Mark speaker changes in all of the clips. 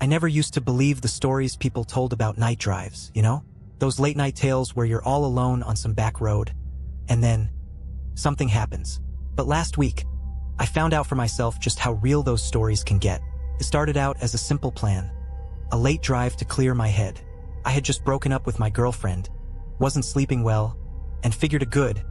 Speaker 1: I never used to believe the stories people told about night drives, you know? Those late-night tales where you're all alone on some back road, and then something happens. But last week, I found out for myself just how real those stories can get. It started out as a simple plan, a late drive to clear my head. I had just broken up with my girlfriend, wasn't sleeping well, and figured a good,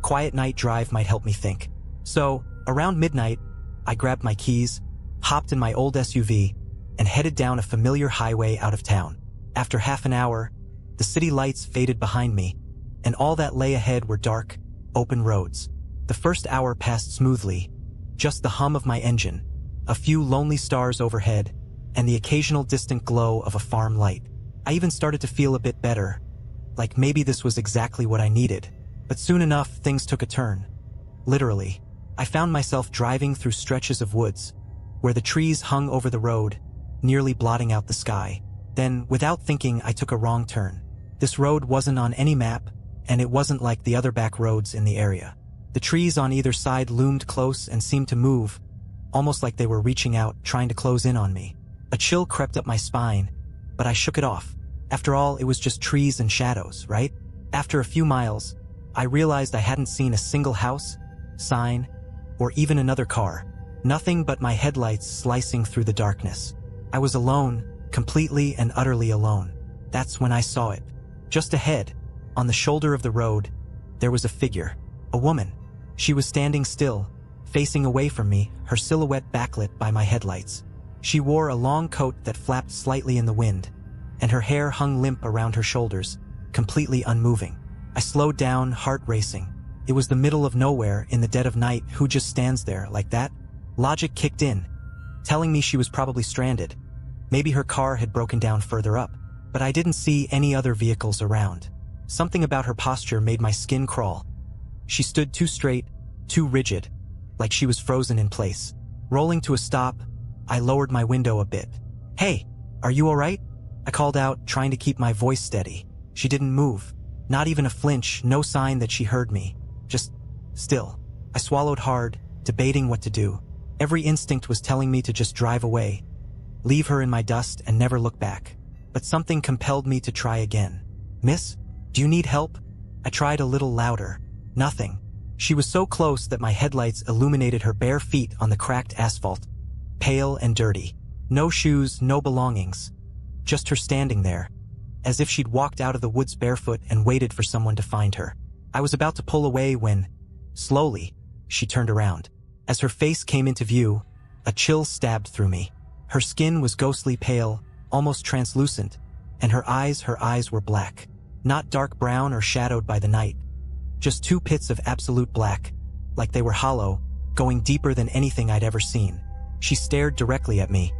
Speaker 1: quiet night drive might help me think. So, around midnight, I grabbed my keys, hopped in my old SUV, and headed down a familiar highway out of town. After half an hour, the city lights faded behind me, and all that lay ahead were dark, open roads. The first hour passed smoothly, just the hum of my engine, a few lonely stars overhead, and the occasional distant glow of a farm light. I even started to feel a bit better, like maybe this was exactly what I needed. But soon enough, things took a turn. Literally, I found myself driving through stretches of woods, where the trees hung over the road, nearly blotting out the sky. Then, without thinking, I took a wrong turn. This road wasn't on any map, and it wasn't like the other back roads in the area. The trees on either side loomed close and seemed to move, almost like they were reaching out, trying to close in on me. A chill crept up my spine, but I shook it off. After all, it was just trees and shadows, right? After a few miles, I realized I hadn't seen a single house, sign, or even another car. Nothing but my headlights slicing through the darkness. I was alone, completely and utterly alone. That's when I saw it. Just ahead, on the shoulder of the road, there was a figure, a woman. She was standing still, facing away from me, her silhouette backlit by my headlights. She wore a long coat that flapped slightly in the wind, and her hair hung limp around her shoulders, completely unmoving. I slowed down, heart racing. It was the middle of nowhere, in the dead of night. Who just stands there like that? Logic kicked in, telling me she was probably stranded. Maybe her car had broken down further up, but I didn't see any other vehicles around. Something about her posture made my skin crawl. She stood too straight, too rigid, like she was frozen in place. Rolling to a stop, I lowered my window a bit. "Hey, are you all right?" I called out, trying to keep my voice steady. She didn't move, not even a flinch, no sign that she heard me. Just still. I swallowed hard, debating what to do. Every instinct was telling me to just drive away, leave her in my dust and never look back. But something compelled me to try again. "Miss, do you need help?" I tried a little louder. Nothing. She was so close that my headlights illuminated her bare feet on the cracked asphalt, pale and dirty. No shoes, no belongings. Just her standing there, as if she'd walked out of the woods barefoot and waited for someone to find her. I was about to pull away when, slowly, she turned around. As her face came into view, a chill stabbed through me. Her skin was ghostly pale, almost translucent, and her eyes were black. Not dark brown or shadowed by the night. Just two pits of absolute black, like they were hollow, going deeper than anything I'd ever seen. She stared directly at me,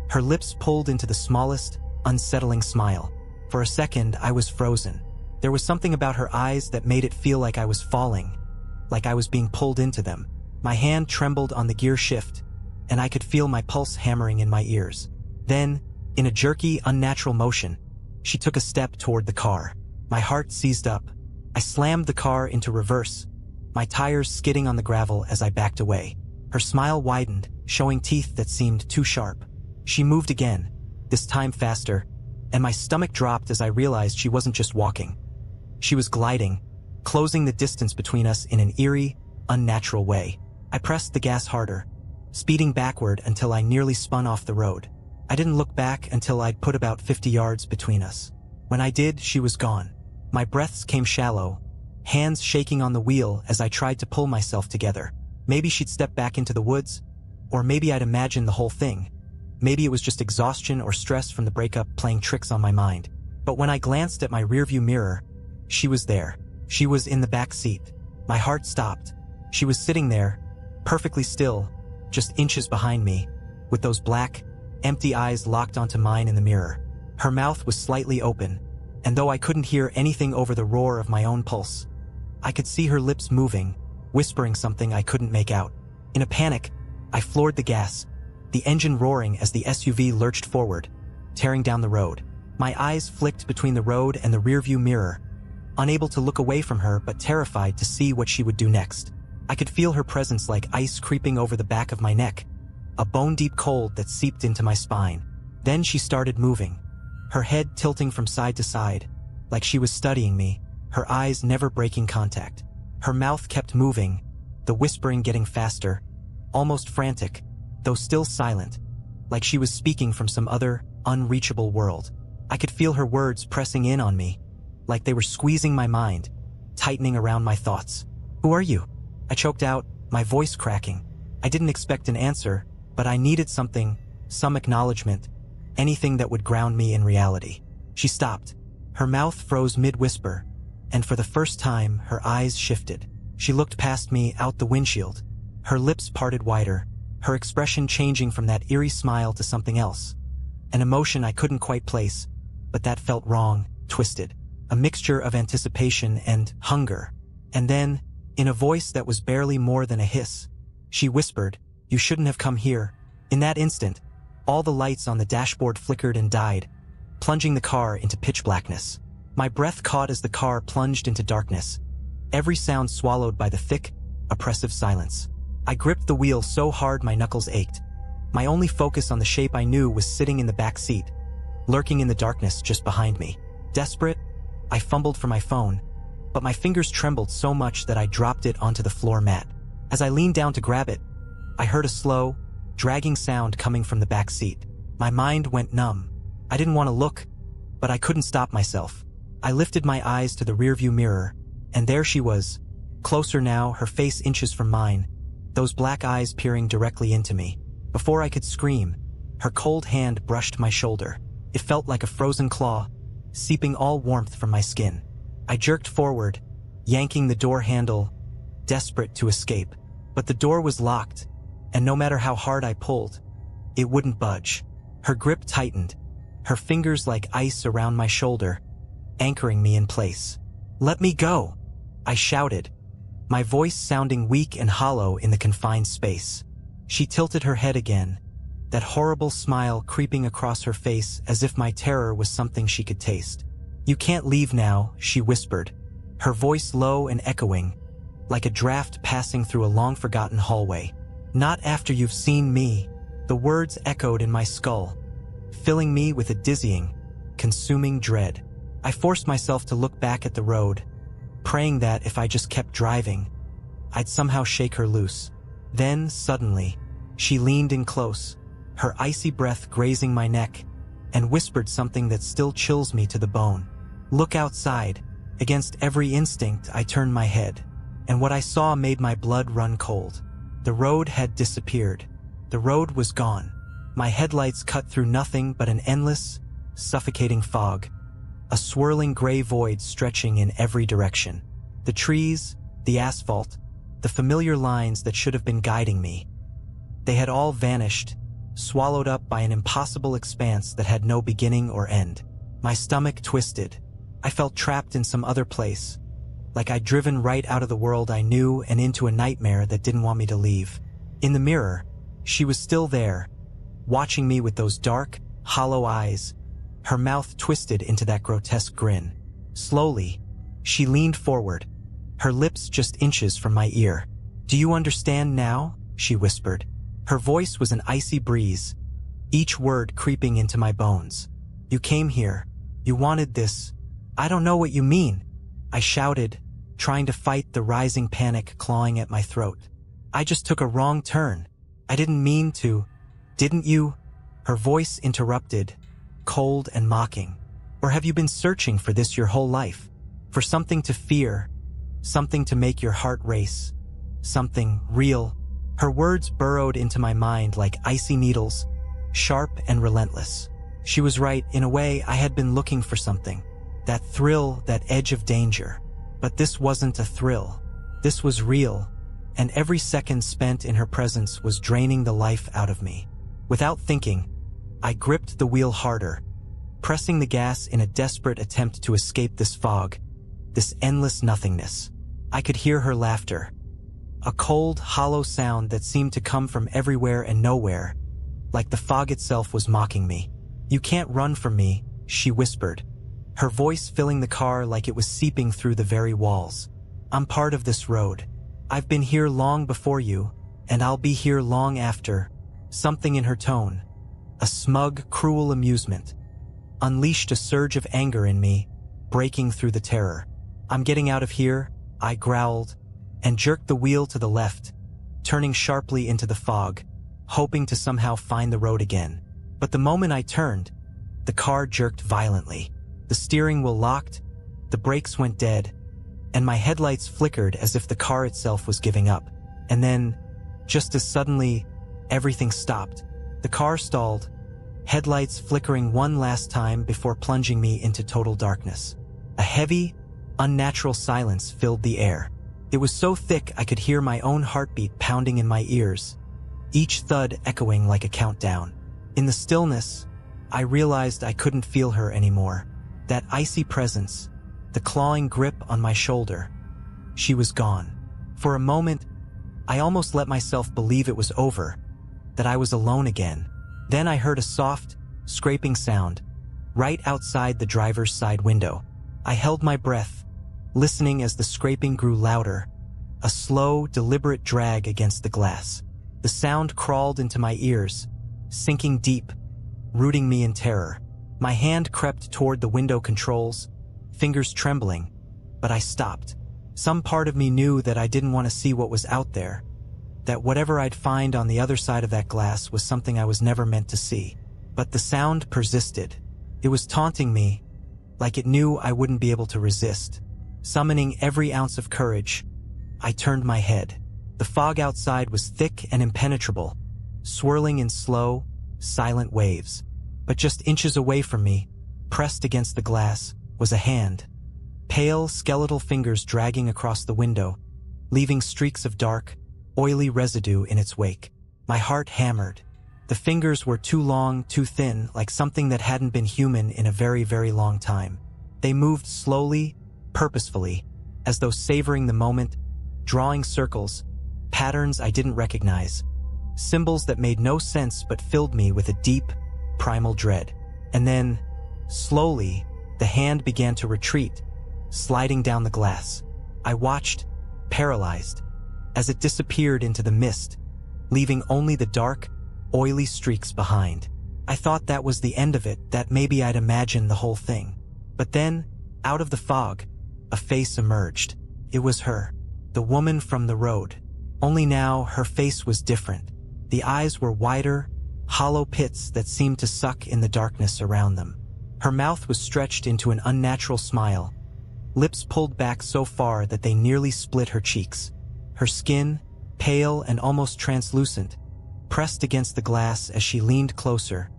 Speaker 1: her lips pulled into the smallest, unsettling smile. For a second, I was frozen. There was something about her eyes that made it feel like I was falling, like I was being pulled into them. My hand trembled on the gear shift, and I could feel my pulse hammering in my ears. Then, in a jerky, unnatural motion, she took a step toward the car. My heart seized up. I slammed the car into reverse, my tires skidding on the gravel as I backed away. Her smile widened, showing teeth that seemed too sharp. She moved again, this time faster, and my stomach dropped as I realized she wasn't just walking. She was gliding, closing the distance between us in an eerie, unnatural way. I pressed the gas harder, speeding backward until I nearly spun off the road. I didn't look back until I'd put about 50 yards between us. When I did, she was gone. My breaths came shallow, hands shaking on the wheel as I tried to pull myself together. Maybe she'd step back into the woods, or maybe I'd imagined the whole thing. Maybe it was just exhaustion or stress from the breakup playing tricks on my mind. But when I glanced at my rearview mirror, she was there. She was in the back seat. My heart stopped. She was sitting there, perfectly still, just inches behind me, with those black, empty eyes locked onto mine in the mirror. Her mouth was slightly open, and though I couldn't hear anything over the roar of my own pulse, I could see her lips moving, whispering something I couldn't make out. In a panic, I floored the gas, the engine roaring as the SUV lurched forward, tearing down the road. My eyes flicked between the road and the rearview mirror, unable to look away from her but terrified to see what she would do next. I could feel her presence like ice creeping over the back of my neck, a bone-deep cold that seeped into my spine. Then she started moving, her head tilting from side to side, like she was studying me, her eyes never breaking contact. Her mouth kept moving, the whispering getting faster, almost frantic, though still silent, like she was speaking from some other, unreachable world. I could feel her words pressing in on me, like they were squeezing my mind, tightening around my thoughts. "Who are you?" I choked out, my voice cracking. I didn't expect an answer, but I needed something, some acknowledgement, anything that would ground me in reality. She stopped. Her mouth froze mid-whisper, and for the first time, her eyes shifted. She looked past me out the windshield, her lips parted wider, her expression changing from that eerie smile to something else. An emotion I couldn't quite place, but that felt wrong, twisted. A mixture of anticipation and hunger. And then, in a voice that was barely more than a hiss, she whispered, "You shouldn't have come here." In that instant, all the lights on the dashboard flickered and died, plunging the car into pitch blackness. My breath caught as the car plunged into darkness, every sound swallowed by the thick, oppressive silence. I gripped the wheel so hard my knuckles ached. My only focus on the shape I knew was sitting in the back seat, lurking in the darkness just behind me. Desperate, I fumbled for my phone, but my fingers trembled so much that I dropped it onto the floor mat. As I leaned down to grab it, I heard a slow, dragging sound coming from the back seat. My mind went numb. I didn't want to look, but I couldn't stop myself. I lifted my eyes to the rearview mirror, and there she was, closer now, her face inches from mine, those black eyes peering directly into me. Before I could scream, her cold hand brushed my shoulder. It felt like a frozen claw, seeping all warmth from my skin. I jerked forward, yanking the door handle, desperate to escape. But the door was locked, and no matter how hard I pulled, it wouldn't budge. Her grip tightened, her fingers like ice around my shoulder, anchoring me in place. "Let me go!" I shouted, my voice sounding weak and hollow in the confined space. She tilted her head again, that horrible smile creeping across her face as if my terror was something she could taste. "You can't leave now," she whispered, her voice low and echoing, like a draft passing through a long-forgotten hallway. "Not after you've seen me." The words echoed in my skull, filling me with a dizzying, consuming dread. I forced myself to look back at the road, praying that if I just kept driving, I'd somehow shake her loose. Then, suddenly, she leaned in close, her icy breath grazing my neck, and whispered something that still chills me to the bone. "Look outside." Against every instinct, I turned my head, and what I saw made my blood run cold. The road had disappeared. The road was gone. My headlights cut through nothing but an endless, suffocating fog, a swirling gray void stretching in every direction. The trees, the asphalt, the familiar lines that should have been guiding me, they had all vanished, swallowed up by an impossible expanse that had no beginning or end. My stomach twisted. I felt trapped in some other place, like I'd driven right out of the world I knew and into a nightmare that didn't want me to leave. In the mirror, she was still there, watching me with those dark, hollow eyes, her mouth twisted into that grotesque grin. Slowly, she leaned forward, her lips just inches from my ear. "Do you understand now?" she whispered. Her voice was an icy breeze, each word creeping into my bones. "You came here. You wanted this." "I don't know what you mean," I shouted, trying to fight the rising panic clawing at my throat. "I just took a wrong turn. I didn't mean to." "Didn't you?" Her voice interrupted, cold and mocking. "Or have you been searching for this your whole life? For something to fear, something to make your heart race, something real?" Her words burrowed into my mind like icy needles, sharp and relentless. She was right. In a way, I had been looking for something. That thrill, that edge of danger. But this wasn't a thrill. This was real, and every second spent in her presence was draining the life out of me. Without thinking, I gripped the wheel harder, pressing the gas in a desperate attempt to escape this fog, this endless nothingness. I could hear her laughter, a cold, hollow sound that seemed to come from everywhere and nowhere, like the fog itself was mocking me. "You can't run from me," she whispered, her voice filling the car like it was seeping through the very walls. "I'm part of this road. I've been here long before you, and I'll be here long after." Something in her tone, a smug, cruel amusement, unleashed a surge of anger in me, breaking through the terror. "I'm getting out of here," I growled, and jerked the wheel to the left, turning sharply into the fog, hoping to somehow find the road again. But the moment I turned, the car jerked violently. The steering wheel locked, the brakes went dead, and my headlights flickered as if the car itself was giving up. And then, just as suddenly, everything stopped. The car stalled, headlights flickering one last time before plunging me into total darkness. A heavy, unnatural silence filled the air. It was so thick I could hear my own heartbeat pounding in my ears, each thud echoing like a countdown. In the stillness, I realized I couldn't feel her anymore. That icy presence, the clawing grip on my shoulder. She was gone. For a moment, I almost let myself believe it was over, that I was alone again. Then I heard a soft, scraping sound, right outside the driver's side window. I held my breath, listening as the scraping grew louder, a slow, deliberate drag against the glass. The sound crawled into my ears, sinking deep, rooting me in terror. My hand crept toward the window controls, fingers trembling, but I stopped. Some part of me knew that I didn't want to see what was out there, that whatever I'd find on the other side of that glass was something I was never meant to see. But the sound persisted. It was taunting me, like it knew I wouldn't be able to resist. Summoning every ounce of courage, I turned my head. The fog outside was thick and impenetrable, swirling in slow, silent waves. But just inches away from me, pressed against the glass, was a hand. Pale, skeletal fingers dragging across the window, leaving streaks of dark, oily residue in its wake. My heart hammered. The fingers were too long, too thin, like something that hadn't been human in a very, very long time. They moved slowly, purposefully, as though savoring the moment, drawing circles, patterns I didn't recognize, symbols that made no sense but filled me with a deep, primal dread. And then, slowly, the hand began to retreat, sliding down the glass. I watched, paralyzed, as it disappeared into the mist, leaving only the dark, oily streaks behind. I thought that was the end of it, that maybe I'd imagined the whole thing. But then, out of the fog, a face emerged. It was her, the woman from the road. Only now, her face was different. The eyes were wider, hollow pits that seemed to suck in the darkness around them. Her mouth was stretched into an unnatural smile, lips pulled back so far that they nearly split her cheeks. Her skin, pale and almost translucent, pressed against the glass as she leaned closer,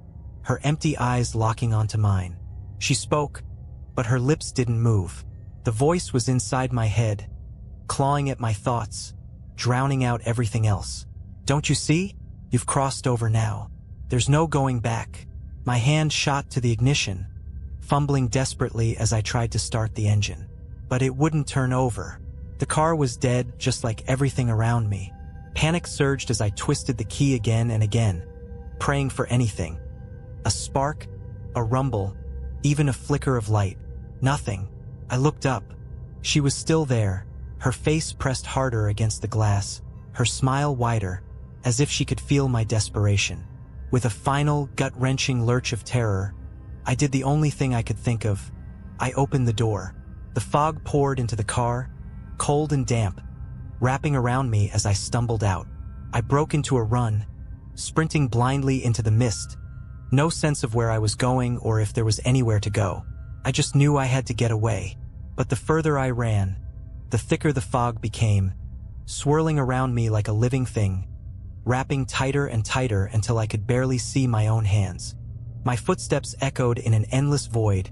Speaker 1: her empty eyes locking onto mine. She spoke, but her lips didn't move. The voice was inside my head, clawing at my thoughts, drowning out everything else. "Don't you see? You've crossed over now. There's no going back." My hand shot to the ignition, fumbling desperately as I tried to start the engine. But it wouldn't turn over. The car was dead, just like everything around me. Panic surged as I twisted the key again and again, praying for anything. A spark, a rumble, even a flicker of light. Nothing. I looked up. She was still there, her face pressed harder against the glass, her smile wider, as if she could feel my desperation. With a final, gut-wrenching lurch of terror, I did the only thing I could think of. I opened the door. The fog poured into the car, cold and damp, wrapping around me as I stumbled out. I broke into a run, sprinting blindly into the mist. No sense of where I was going or if there was anywhere to go. I just knew I had to get away. But the further I ran, the thicker the fog became, swirling around me like a living thing, wrapping tighter and tighter until I could barely see my own hands. My footsteps echoed in an endless void,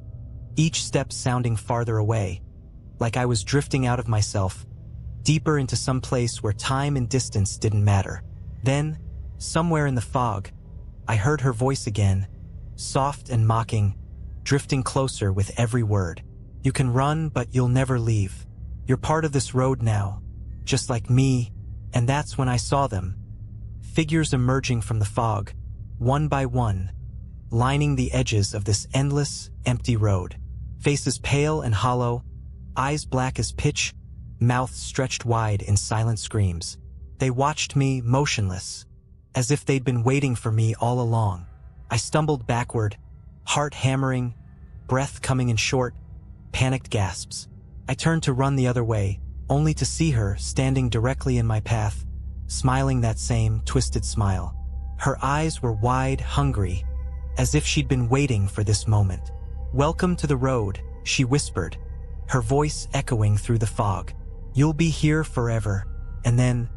Speaker 1: each step sounding farther away, like I was drifting out of myself, deeper into some place where time and distance didn't matter. Then, somewhere in the fog, I heard her voice again, soft and mocking, drifting closer with every word. "You can run, but you'll never leave. You're part of this road now, just like me." And that's when I saw them. Figures emerging from the fog, one by one, lining the edges of this endless, empty road. Faces pale and hollow, eyes black as pitch, mouths stretched wide in silent screams. They watched me, motionless, as if they'd been waiting for me all along. I stumbled backward, heart hammering, breath coming in short, panicked gasps. I turned to run the other way, only to see her standing directly in my path, smiling that same twisted smile. Her eyes were wide, hungry, as if she'd been waiting for this moment. "Welcome to the road," she whispered, her voice echoing through the fog. "You'll be here forever." And then,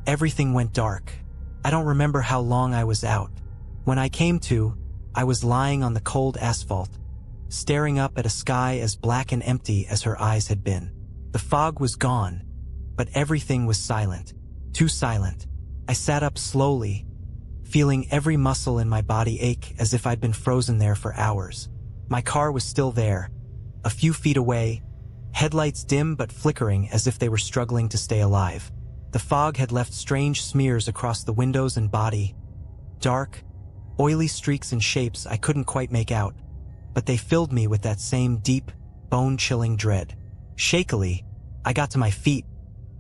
Speaker 1: everything went dark. I don't remember how long I was out. When I came to, I was lying on the cold asphalt, staring up at a sky as black and empty as her eyes had been. The fog was gone, but everything was silent. Too silent. I sat up slowly, feeling every muscle in my body ache as if I'd been frozen there for hours. My car was still there, a few feet away, headlights dim but flickering as if they were struggling to stay alive. The fog had left strange smears across the windows and body, dark, oily streaks and shapes I couldn't quite make out, but they filled me with that same deep, bone-chilling dread. Shakily, I got to my feet,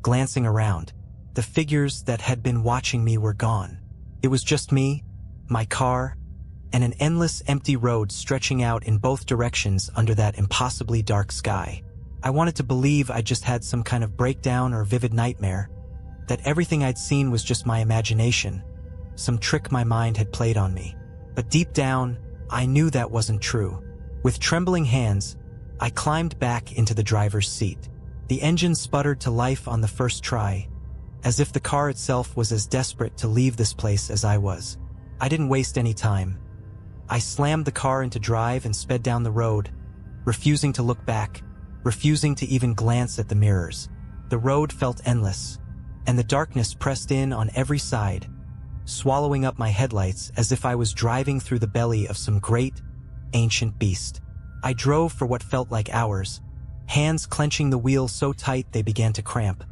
Speaker 1: glancing around. The figures that had been watching me were gone. It was just me, my car, and an endless empty road stretching out in both directions under that impossibly dark sky. I wanted to believe I just had some kind of breakdown or vivid nightmare, that everything I'd seen was just my imagination, some trick my mind had played on me. But deep down, I knew that wasn't true. With trembling hands, I climbed back into the driver's seat. The engine sputtered to life on the first try, as if the car itself was as desperate to leave this place as I was. I didn't waste any time. I slammed the car into drive and sped down the road, refusing to look back, refusing to even glance at the mirrors. The road felt endless, and the darkness pressed in on every side, swallowing up my headlights as if I was driving through the belly of some great, ancient beast. I drove for what felt like hours, hands clenching the wheel so tight they began to cramp,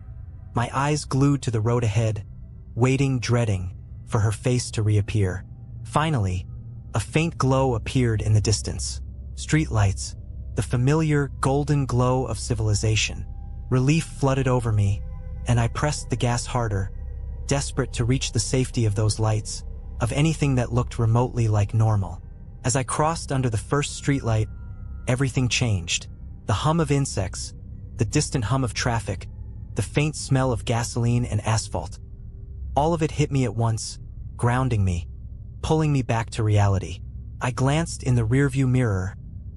Speaker 1: my eyes glued to the road ahead, waiting, dreading, for her face to reappear. Finally, a faint glow appeared in the distance. Streetlights, the familiar golden glow of civilization. Relief flooded over me, and I pressed the gas harder, desperate to reach the safety of those lights, of anything that looked remotely like normal. As I crossed under the first streetlight, everything changed. The hum of insects, the distant hum of traffic, the faint smell of gasoline and asphalt. All of it hit me at once, grounding me, pulling me back to reality. I glanced in the rearview mirror,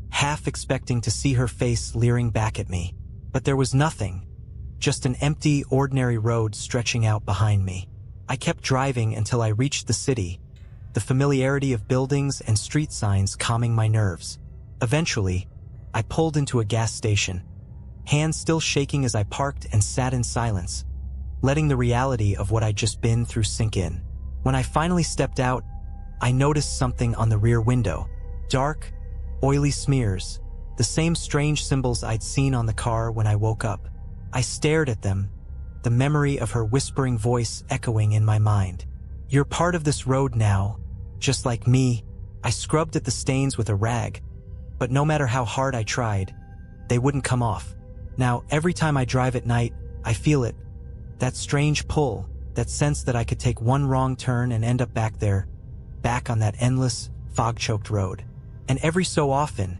Speaker 1: half expecting to see her face leering back at me. But there was nothing, just an empty, ordinary road stretching out behind me. I kept driving until I reached the city, the familiarity of buildings and street signs calming my nerves. Eventually, I pulled into a gas station, hands still shaking as I parked and sat in silence, letting the reality of what I'd just been through sink in. When I finally stepped out, I noticed something on the rear window. Dark, oily smears, the same strange symbols I'd seen on the car when I woke up. I stared at them, the memory of her whispering voice echoing in my mind. "You're part of this road now, just like me." I scrubbed at the stains with a rag, but no matter how hard I tried, they wouldn't come off. Now, every time I drive at night, I feel it. That strange pull, that sense that I could take one wrong turn and end up back there, back on that endless, fog-choked road. And every so often,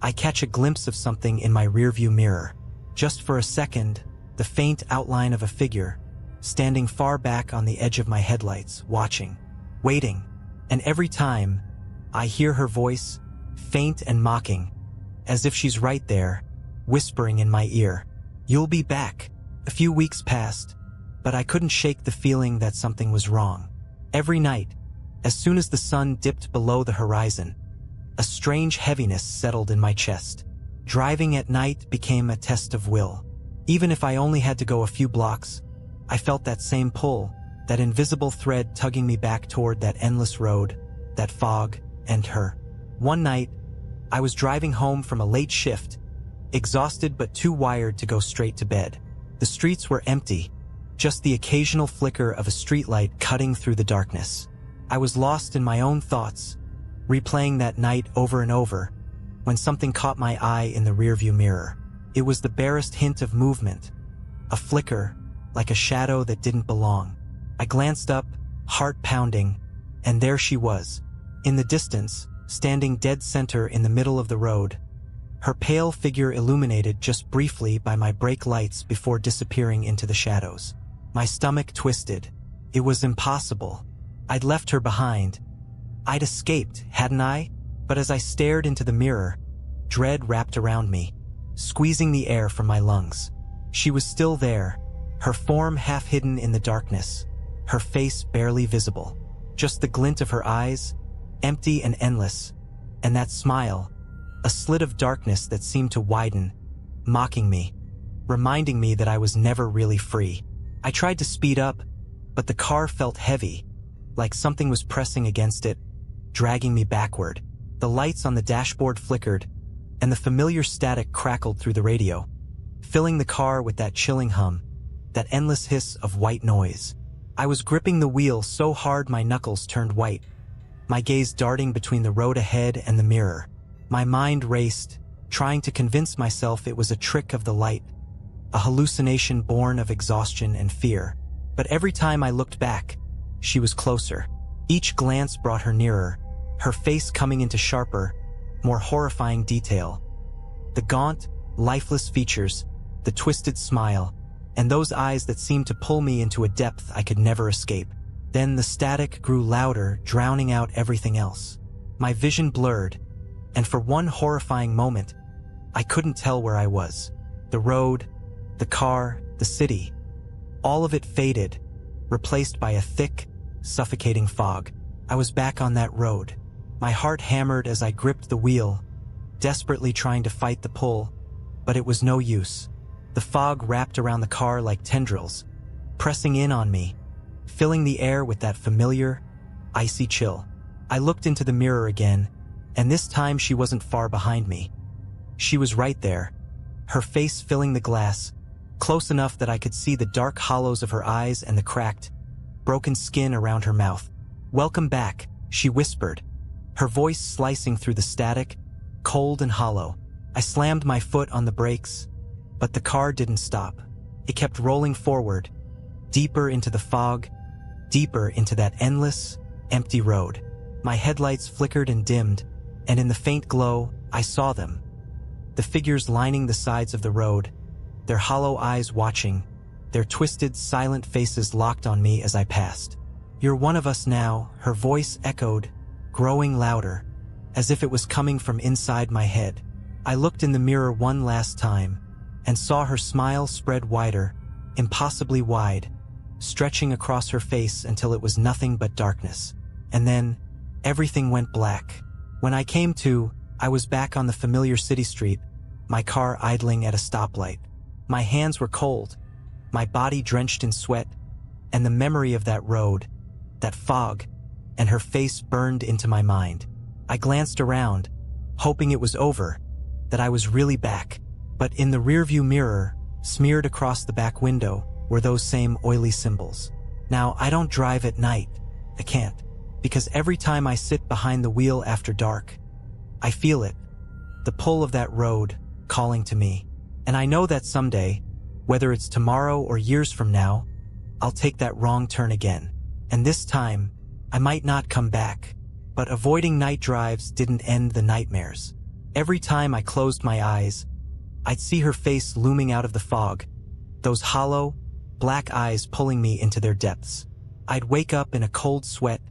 Speaker 1: I catch a glimpse of something in my rearview mirror. Just for a second, the faint outline of a figure, standing far back on the edge of my headlights, watching, waiting. And every time, I hear her voice, faint and mocking, as if she's right there, whispering in my ear. "You'll be back." A few weeks passed, but I couldn't shake the feeling that something was wrong. Every night, as soon as the sun dipped below the horizon, a strange heaviness settled in my chest. Driving at night became a test of will. Even if I only had to go a few blocks, I felt that same pull, that invisible thread tugging me back toward that endless road, that fog, and her. One night, I was driving home from a late shift, exhausted but too wired to go straight to bed. The streets were empty, just the occasional flicker of a streetlight cutting through the darkness. I was lost in my own thoughts, replaying that night over and over, when something caught my eye in the rearview mirror. It was the barest hint of movement, a flicker, like a shadow that didn't belong. I glanced up, heart pounding, and there she was, In the distance, standing dead center in the middle of the road, her pale figure illuminated just briefly by my brake lights before disappearing into the shadows. My stomach twisted. It was impossible. I'd left her behind. I'd escaped, hadn't I? But as I stared into the mirror, dread wrapped around me, squeezing the air from my lungs. She was still there, her form half hidden in the darkness, her face barely visible. Just the glint of her eyes, empty and endless, and that smile, a slit of darkness that seemed to widen, mocking me, reminding me that I was never really free. I tried to speed up, but the car felt heavy, like something was pressing against it, dragging me backward. The lights on the dashboard flickered, and the familiar static crackled through the radio, filling the car with that chilling hum, that endless hiss of white noise. I was gripping the wheel so hard my knuckles turned white, my gaze darting between the road ahead and the mirror. My mind raced, trying to convince myself it was a trick of the light, a hallucination born of exhaustion and fear. But every time I looked back, she was closer. Each glance brought her nearer, her face coming into sharper, more horrifying detail. The gaunt, lifeless features, the twisted smile, and those eyes that seemed to pull me into a depth I could never escape. Then the static grew louder, drowning out everything else. My vision blurred, and for one horrifying moment, I couldn't tell where I was. The road, the car, the city, all of it faded, replaced by a thick, suffocating fog. I was back on that road. My heart hammered as I gripped the wheel, desperately trying to fight the pull, but it was no use. The fog wrapped around the car like tendrils, pressing in on me, filling the air with that familiar, icy chill. I looked into the mirror again, and this time she wasn't far behind me. She was right there, her face filling the glass, close enough that I could see the dark hollows of her eyes and the cracked, broken skin around her mouth. "Welcome back," she whispered, her voice slicing through the static, cold and hollow. I slammed my foot on the brakes, but the car didn't stop. It kept rolling forward, deeper into the fog, deeper into that endless, empty road. My headlights flickered and dimmed, and in the faint glow, I saw them. The figures lining the sides of the road, their hollow eyes watching, their twisted, silent faces locked on me as I passed. "You're one of us now," her voice echoed, growing louder, as if it was coming from inside my head. I looked in the mirror one last time, and saw her smile spread wider, impossibly wide, stretching across her face until it was nothing but darkness. And then, everything went black. When I came to, I was back on the familiar city street, my car idling at a stoplight. My hands were cold, my body drenched in sweat, and the memory of that road, that fog, and her face burned into my mind. I glanced around, hoping it was over, that I was really back. But in the rearview mirror, smeared across the back window, were those same oily symbols. Now, I don't drive at night. I can't. Because every time I sit behind the wheel after dark, I feel it. The pull of that road, calling to me. And I know that someday, whether it's tomorrow or years from now, I'll take that wrong turn again. And this time, I might not come back. But avoiding night drives didn't end the nightmares. Every time I closed my eyes, I'd see her face looming out of the fog, those hollow, black eyes pulling me into their depths. I'd wake up in a cold sweat,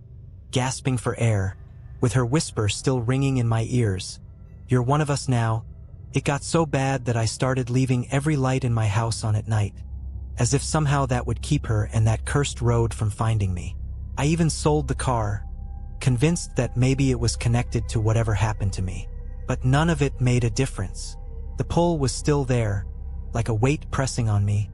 Speaker 1: gasping for air, with her whisper still ringing in my ears. "You're one of us now." It got so bad that I started leaving every light in my house on at night, as if somehow that would keep her and that cursed road from finding me. I even sold the car, convinced that maybe it was connected to whatever happened to me. But none of it made a difference. The pull was still there, like a weight pressing on me,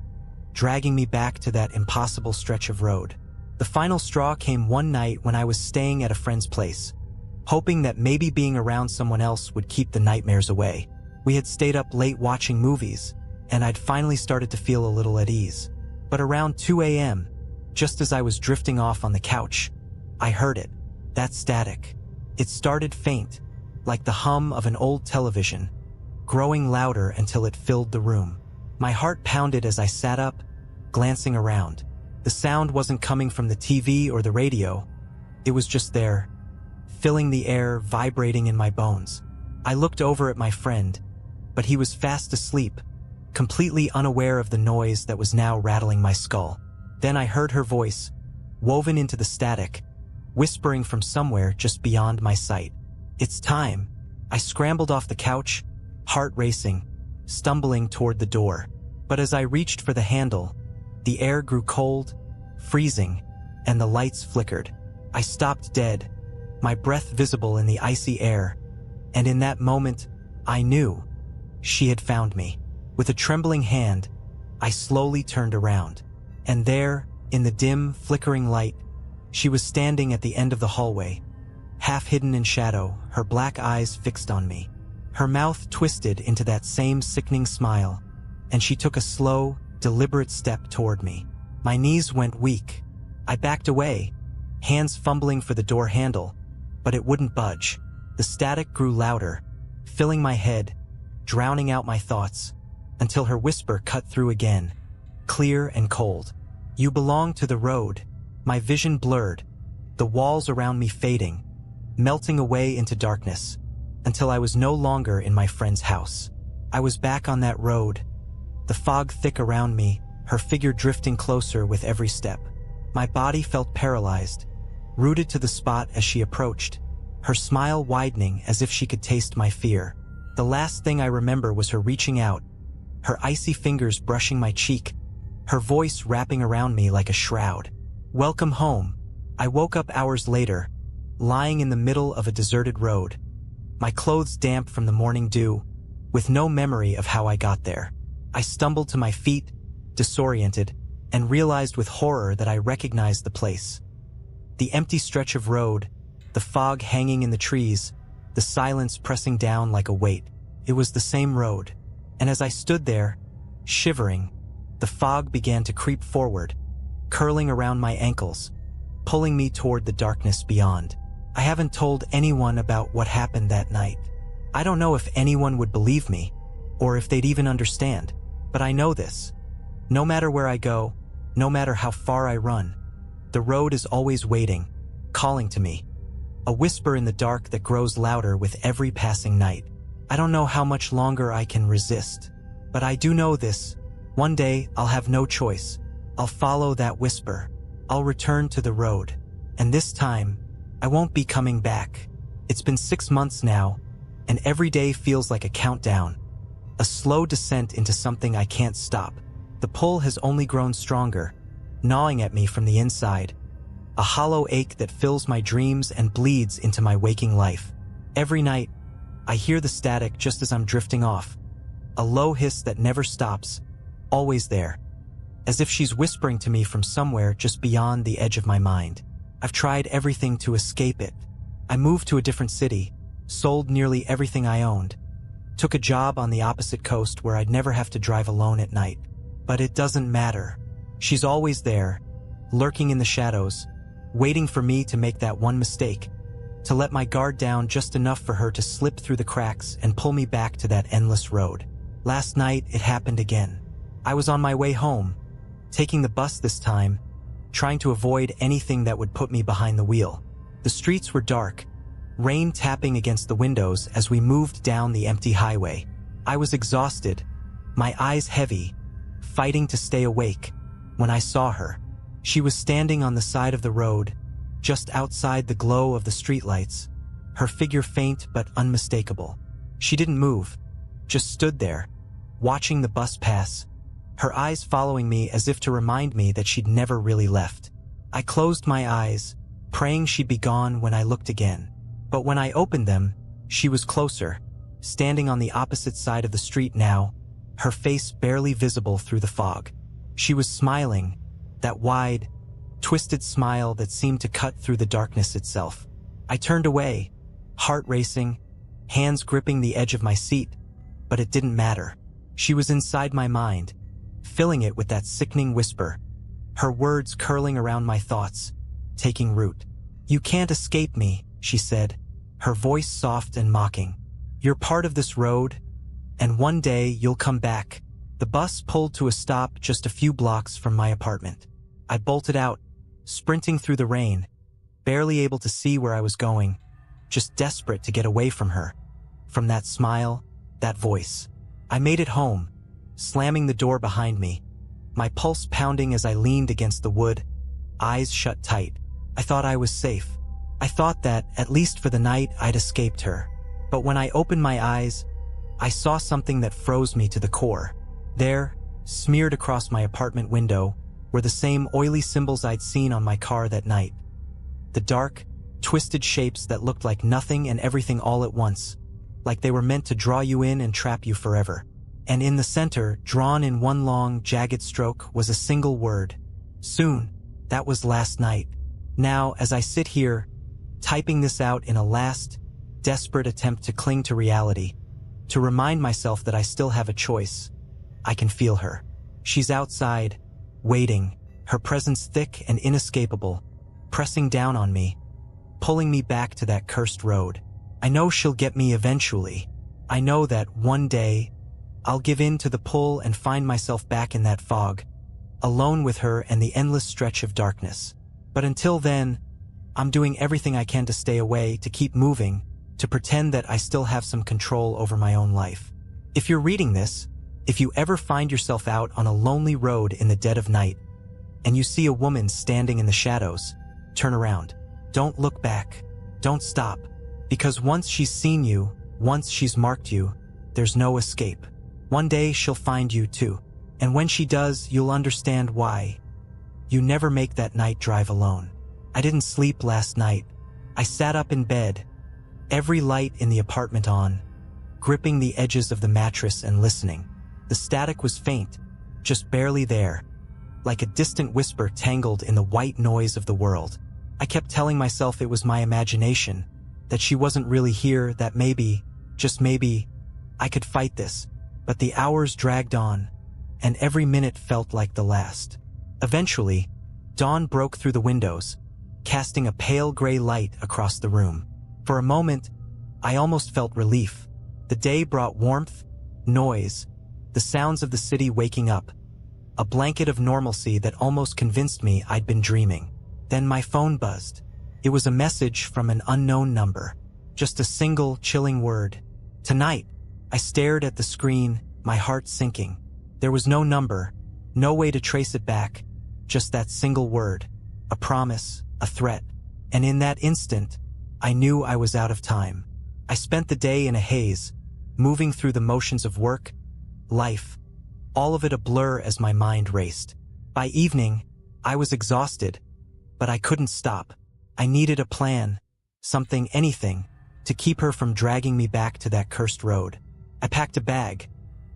Speaker 1: dragging me back to that impossible stretch of road. The final straw came one night when I was staying at a friend's place, hoping that maybe being around someone else would keep the nightmares away. We had stayed up late watching movies, and I'd finally started to feel a little at ease. But around 2 a.m., just as I was drifting off on the couch, I heard it, that static. It started faint, like the hum of an old television, growing louder until it filled the room. My heart pounded as I sat up, glancing around. The sound wasn't coming from the TV or the radio. It was just there, filling the air, vibrating in my bones. I looked over at my friend, but he was fast asleep, completely unaware of the noise that was now rattling my skull. Then I heard her voice, woven into the static, whispering from somewhere just beyond my sight. "It's time." I scrambled off the couch, heart racing, stumbling toward the door. But as I reached for the handle, the air grew cold, freezing, and the lights flickered. I stopped dead, my breath visible in the icy air, and in that moment, I knew she had found me. With a trembling hand, I slowly turned around, and there, in the dim, flickering light, she was standing at the end of the hallway, half hidden in shadow, her black eyes fixed on me. Her mouth twisted into that same sickening smile, and she took a slow, deliberate step toward me. My knees went weak. I backed away, hands fumbling for the door handle, but it wouldn't budge. The static grew louder, filling my head, drowning out my thoughts, until her whisper cut through again, clear and cold. "You belong to the road." My vision blurred, the walls around me fading, melting away into darkness, until I was no longer in my friend's house. I was back on that road, the fog thick around me, her figure drifting closer with every step. My body felt paralyzed, rooted to the spot as she approached, her smile widening as if she could taste my fear. The last thing I remember was her reaching out, her icy fingers brushing my cheek, her voice wrapping around me like a shroud. "Welcome home." I woke up hours later, lying in the middle of a deserted road, my clothes damp from the morning dew, with no memory of how I got there. I stumbled to my feet, disoriented, and realized with horror that I recognized the place. The empty stretch of road, the fog hanging in the trees, the silence pressing down like a weight. It was the same road, and as I stood there, shivering, the fog began to creep forward, curling around my ankles, pulling me toward the darkness beyond. I haven't told anyone about what happened that night. I don't know if anyone would believe me, or if they'd even understand, but I know this. No matter where I go, no matter how far I run, the road is always waiting, calling to me. A whisper in the dark that grows louder with every passing night. I don't know how much longer I can resist, but I do know this. One day, I'll have no choice. I'll follow that whisper. I'll return to the road. And this time, I won't be coming back. It's been 6 months now, and every day feels like a countdown. A slow descent into something I can't stop. The pull has only grown stronger, gnawing at me from the inside. A hollow ache that fills my dreams and bleeds into my waking life. Every night, I hear the static just as I'm drifting off. A low hiss that never stops, always there. As if she's whispering to me from somewhere just beyond the edge of my mind. I've tried everything to escape it. I moved to a different city, sold nearly everything I owned, took a job on the opposite coast where I'd never have to drive alone at night. But it doesn't matter. She's always there, lurking in the shadows, waiting for me to make that one mistake, to let my guard down just enough for her to slip through the cracks and pull me back to that endless road. Last night, it happened again. I was on my way home, taking the bus this time, trying to avoid anything that would put me behind the wheel. The streets were dark, rain tapping against the windows as we moved down the empty highway. I was exhausted, my eyes heavy, fighting to stay awake, when I saw her. She was standing on the side of the road, just outside the glow of the streetlights, her figure faint but unmistakable. She didn't move, just stood there, watching the bus pass, her eyes following me as if to remind me that she'd never really left. I closed my eyes, praying she'd be gone when I looked again. But when I opened them, she was closer, standing on the opposite side of the street now, her face barely visible through the fog. She was smiling, that wide, twisted smile that seemed to cut through the darkness itself. I turned away, heart racing, hands gripping the edge of my seat, but it didn't matter. She was inside my mind, filling it with that sickening whisper, her words curling around my thoughts, taking root. "You can't escape me," she said, her voice soft and mocking. "You're part of this road, and one day you'll come back." The bus pulled to a stop just a few blocks from my apartment. I bolted out, sprinting through the rain, barely able to see where I was going, just desperate to get away from her. From that smile, that voice. I made it home, slamming the door behind me, my pulse pounding as I leaned against the wood, eyes shut tight. I thought I was safe. I thought that, at least for the night, I'd escaped her. But when I opened my eyes, I saw something that froze me to the core. There, smeared across my apartment window, were the same oily symbols I'd seen on my car that night. The dark, twisted shapes that looked like nothing and everything all at once, like they were meant to draw you in and trap you forever. And in the center, drawn in one long, jagged stroke, was a single word. Soon. That was last night. Now, as I sit here, typing this out in a last, desperate attempt to cling to reality, to remind myself that I still have a choice, I can feel her. She's outside, waiting, her presence thick and inescapable, pressing down on me, pulling me back to that cursed road. I know she'll get me eventually. I know that one day, I'll give in to the pull and find myself back in that fog, alone with her and the endless stretch of darkness. But until then, I'm doing everything I can to stay away, to keep moving, to pretend that I still have some control over my own life. If you're reading this, if you ever find yourself out on a lonely road in the dead of night, and you see a woman standing in the shadows, turn around. Don't look back. Don't stop. Because once she's seen you, once she's marked you, there's no escape. One day she'll find you too. And when she does, you'll understand why. You never make that night drive alone. I didn't sleep last night. I sat up in bed, every light in the apartment on, gripping the edges of the mattress and listening. The static was faint, just barely there, like a distant whisper tangled in the white noise of the world. I kept telling myself it was my imagination, that she wasn't really here, that maybe, just maybe, I could fight this. But the hours dragged on, and every minute felt like the last. Eventually, dawn broke through the windows, casting a pale gray light across the room. For a moment, I almost felt relief. The day brought warmth, noise, the sounds of the city waking up, a blanket of normalcy that almost convinced me I'd been dreaming. Then my phone buzzed. It was a message from an unknown number, just a single, chilling word. Tonight. I stared at the screen, my heart sinking. There was no number, no way to trace it back, just that single word, a promise, a threat. And in that instant, I knew I was out of time. I spent the day in a haze, moving through the motions of work, life, all of it a blur as my mind raced. By evening, I was exhausted, but I couldn't stop. I needed a plan, something, anything, to keep her from dragging me back to that cursed road. I packed a bag,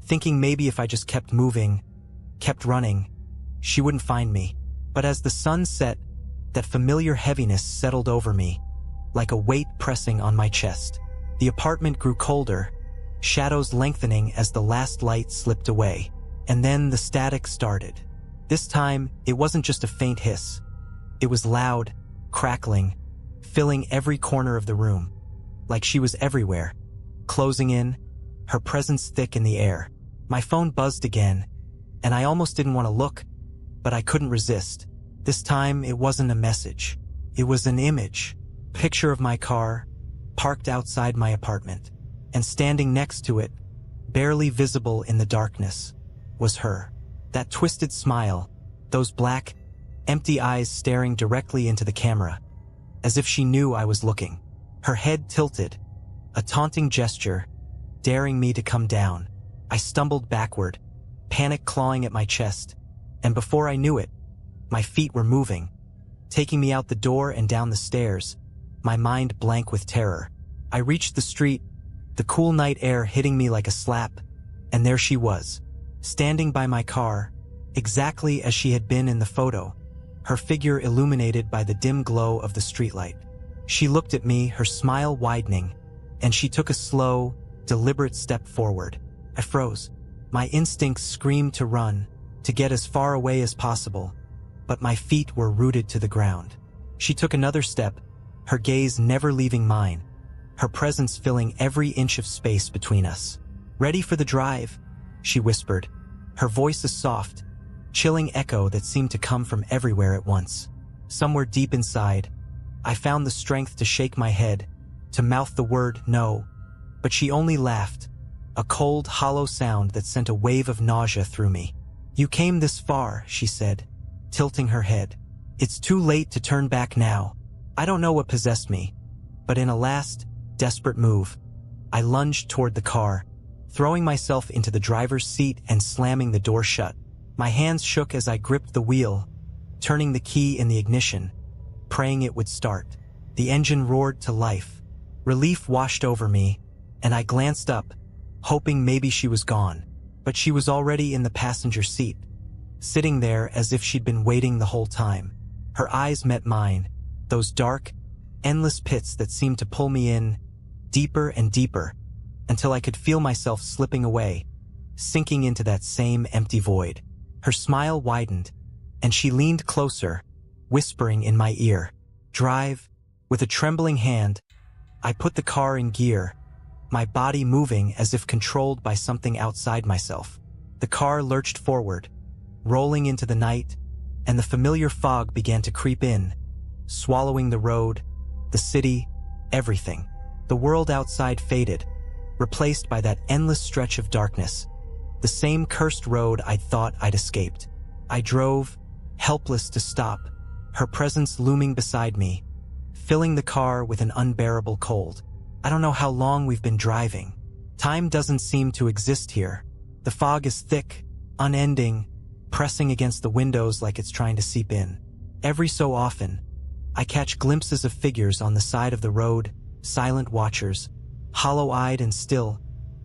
Speaker 1: thinking maybe if I just kept moving, kept running, she wouldn't find me. But as the sun set, that familiar heaviness settled over me, like a weight pressing on my chest. The apartment grew colder, shadows lengthening as the last light slipped away. And then the static started. This time, it wasn't just a faint hiss. It was loud, crackling, filling every corner of the room, like she was everywhere, closing in, her presence thick in the air. My phone buzzed again, and I almost didn't want to look, but I couldn't resist. This time, it wasn't a message. It was an image. Picture of my car, parked outside my apartment, and standing next to it, barely visible in the darkness, was her. That twisted smile, those black, empty eyes staring directly into the camera, as if she knew I was looking. Her head tilted, a taunting gesture, daring me to come down. I stumbled backward, panic clawing at my chest, and before I knew it, my feet were moving, taking me out the door and down the stairs, my mind blank with terror. I reached the street, the cool night air hitting me like a slap, and there she was, standing by my car, exactly as she had been in the photo, her figure illuminated by the dim glow of the streetlight. She looked at me, her smile widening, and she took a slow, deliberate step forward. I froze. My instincts screamed to run, to get as far away as possible, but my feet were rooted to the ground. She took another step, her gaze never leaving mine, her presence filling every inch of space between us. "Ready for the drive?" she whispered, her voice a soft, chilling echo that seemed to come from everywhere at once. Somewhere deep inside, I found the strength to shake my head, to mouth the word no, but she only laughed, a cold, hollow sound that sent a wave of nausea through me. "You came this far," she said, tilting her head. "It's too late to turn back now." I don't know what possessed me, but in a last, desperate move, I lunged toward the car, throwing myself into the driver's seat and slamming the door shut. My hands shook as I gripped the wheel, turning the key in the ignition, praying it would start. The engine roared to life. Relief washed over me, and I glanced up, hoping maybe she was gone. But she was already in the passenger seat, sitting there as if she'd been waiting the whole time. Her eyes met mine, those dark, endless pits that seemed to pull me in, deeper and deeper, until I could feel myself slipping away, sinking into that same empty void. Her smile widened, and she leaned closer, whispering in my ear, "Drive." With a trembling hand, I put the car in gear, my body moving as if controlled by something outside myself. The car lurched forward, rolling into the night, and the familiar fog began to creep in, swallowing the road, the city, everything. The world outside faded, replaced by that endless stretch of darkness, the same cursed road I'd thought I'd escaped. I drove, helpless to stop, her presence looming beside me, filling the car with an unbearable cold. I don't know how long we've been driving. Time doesn't seem to exist here. The fog is thick, unending, pressing against the windows like it's trying to seep in. Every so often, I catch glimpses of figures on the side of the road, silent watchers, hollow-eyed and still,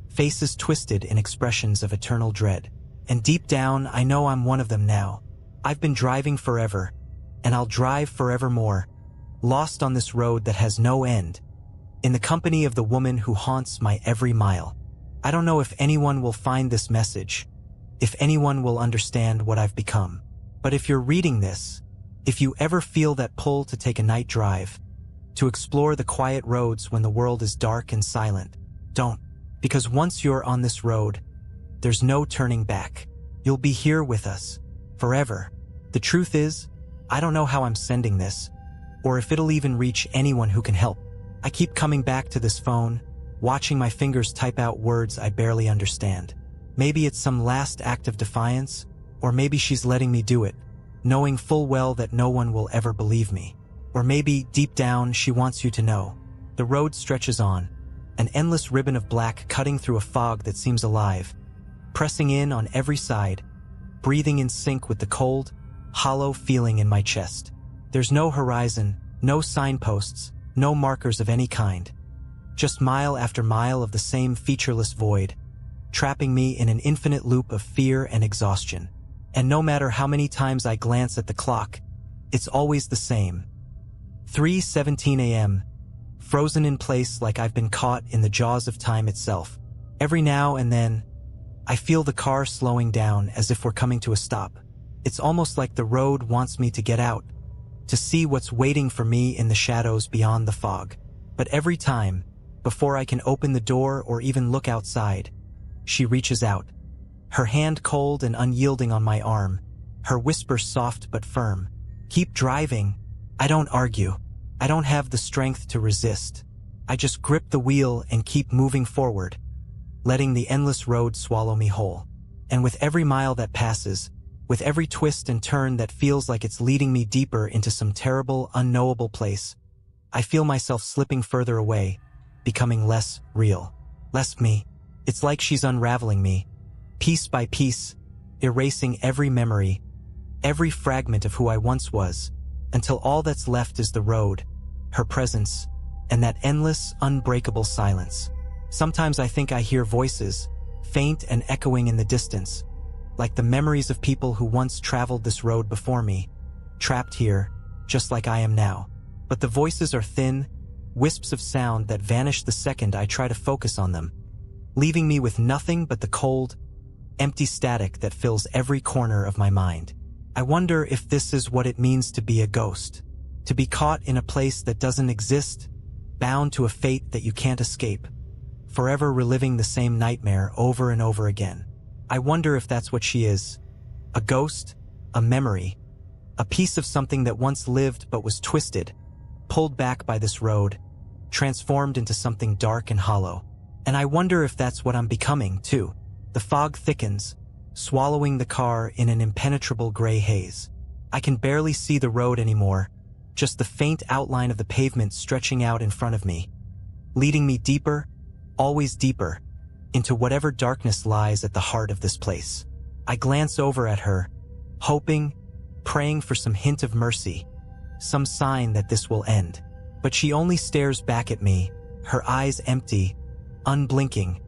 Speaker 1: faces twisted in expressions of eternal dread. And deep down, I know I'm one of them now. I've been driving forever, and I'll drive forevermore, lost on this road that has no end, in the company of the woman who haunts my every mile. I don't know if anyone will find this message, if anyone will understand what I've become. But if you're reading this, if you ever feel that pull to take a night drive, to explore the quiet roads when the world is dark and silent, don't. Because once you're on this road, there's no turning back. You'll be here with us, forever. The truth is, I don't know how I'm sending this, or if it'll even reach anyone who can help. I keep coming back to this phone, watching my fingers type out words I barely understand. Maybe it's some last act of defiance, or maybe she's letting me do it, knowing full well that no one will ever believe me. Or maybe, deep down, she wants you to know. The road stretches on, an endless ribbon of black cutting through a fog that seems alive, pressing in on every side, breathing in sync with the cold, hollow feeling in my chest. There's no horizon, no signposts, no markers of any kind. Just mile after mile of the same featureless void, trapping me in an infinite loop of fear and exhaustion. And no matter how many times I glance at the clock, it's always the same. 3:17 a.m., frozen in place like I've been caught in the jaws of time itself. Every now and then, I feel the car slowing down as if we're coming to a stop. It's almost like the road wants me to get out, to see what's waiting for me in the shadows beyond the fog. But every time, before I can open the door or even look outside, she reaches out, her hand cold and unyielding on my arm, her whisper soft but firm. "Keep driving." I don't argue. I don't have the strength to resist. I just grip the wheel and keep moving forward, letting the endless road swallow me whole. And with every mile that passes, with every twist and turn that feels like it's leading me deeper into some terrible, unknowable place, I feel myself slipping further away, becoming less real, less me. It's like she's unraveling me, piece by piece, erasing every memory, every fragment of who I once was, until all that's left is the road, her presence, and that endless, unbreakable silence. Sometimes I think I hear voices, faint and echoing in the distance, like the memories of people who once traveled this road before me, trapped here, just like I am now. But the voices are thin, wisps of sound that vanish the second I try to focus on them, leaving me with nothing but the cold, empty static that fills every corner of my mind. I wonder if this is what it means to be a ghost, to be caught in a place that doesn't exist, bound to a fate that you can't escape, forever reliving the same nightmare over and over again. I wonder if that's what she is. A ghost, a memory, a piece of something that once lived but was twisted, pulled back by this road, transformed into something dark and hollow. And I wonder if that's what I'm becoming, too. The fog thickens, swallowing the car in an impenetrable gray haze. I can barely see the road anymore, just the faint outline of the pavement stretching out in front of me, leading me deeper, always deeper, into whatever darkness lies at the heart of this place. I glance over at her, hoping, praying for some hint of mercy, some sign that this will end. But she only stares back at me, her eyes empty, unblinking,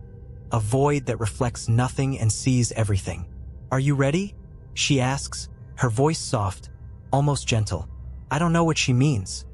Speaker 1: a void that reflects nothing and sees everything. "Are you ready?" she asks, her voice soft, almost gentle. I don't know what she means,